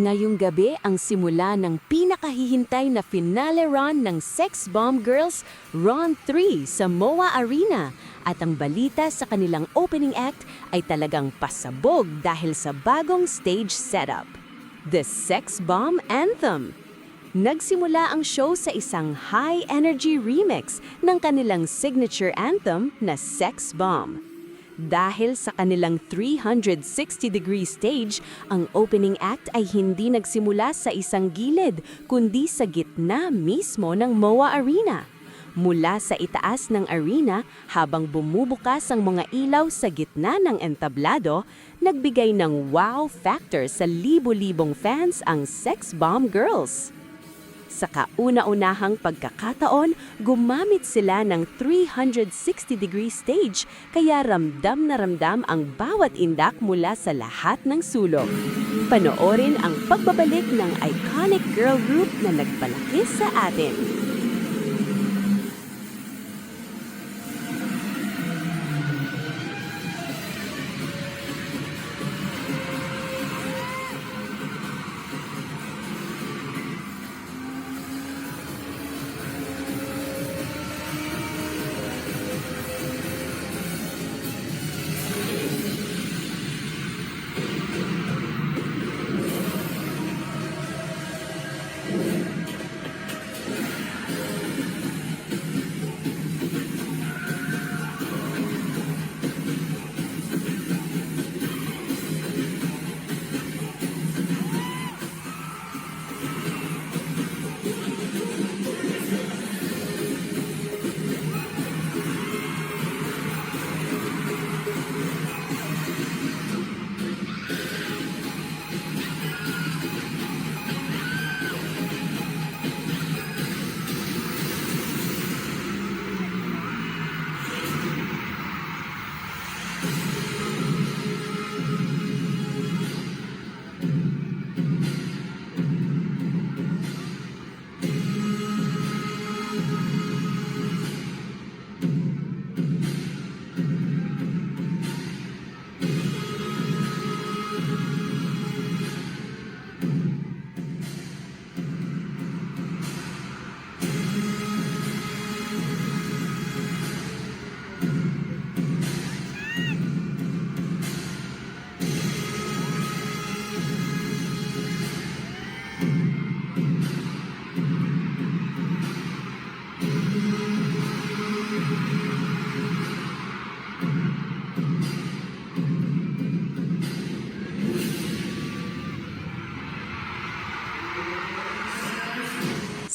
Ngayong gabi ang simula ng pinakahihintay na finale run ng Sex Bomb Girls Run 3 sa MOA Arena. At ang balita sa kanilang opening act ay talagang pasabog dahil sa bagong stage setup. The Sex Bomb Anthem. Nagsimula ang show sa isang high-energy remix ng kanilang signature anthem na Sex Bomb. Dahil sa kanilang 360-degree stage, ang opening act ay hindi nagsimula sa isang gilid, kundi sa gitna mismo ng MOA Arena. Mula sa itaas ng arena, habang bumubukas ang mga ilaw sa gitna ng entablado, nagbigay ng wow factor sa libo-libong fans ang Sex Bomb Girls. Sa kauna-unahang pagkakataon, gumamit sila ng 360-degree stage kaya ramdam na ramdam ang bawat indak mula sa lahat ng sulok. Panoorin ang pagbabalik ng iconic girl group na nagpalaki sa atin.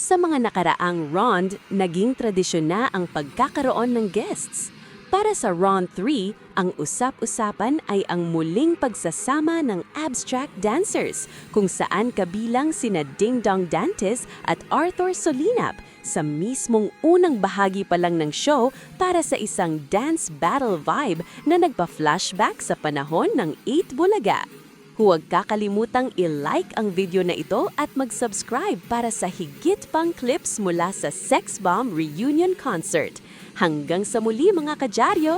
Sa mga nakaraang round, naging tradisyon na ang pagkakaroon ng guests. Para sa round 3, ang usap-usapan ay ang muling pagsasama ng abstract dancers, kung saan kabilang sina Ding Dong Dantes at Arthur Solinap sa mismong unang bahagi pa lang ng show para sa isang dance battle vibe na nagpa-flashback sa panahon ng 8 Bulaga. Huwag kakalimutang i-like ang video na ito at mag-subscribe para sa higit pang clips mula sa Sex Bomb Reunion Concert. Hanggang sa muli mga kadyaryo!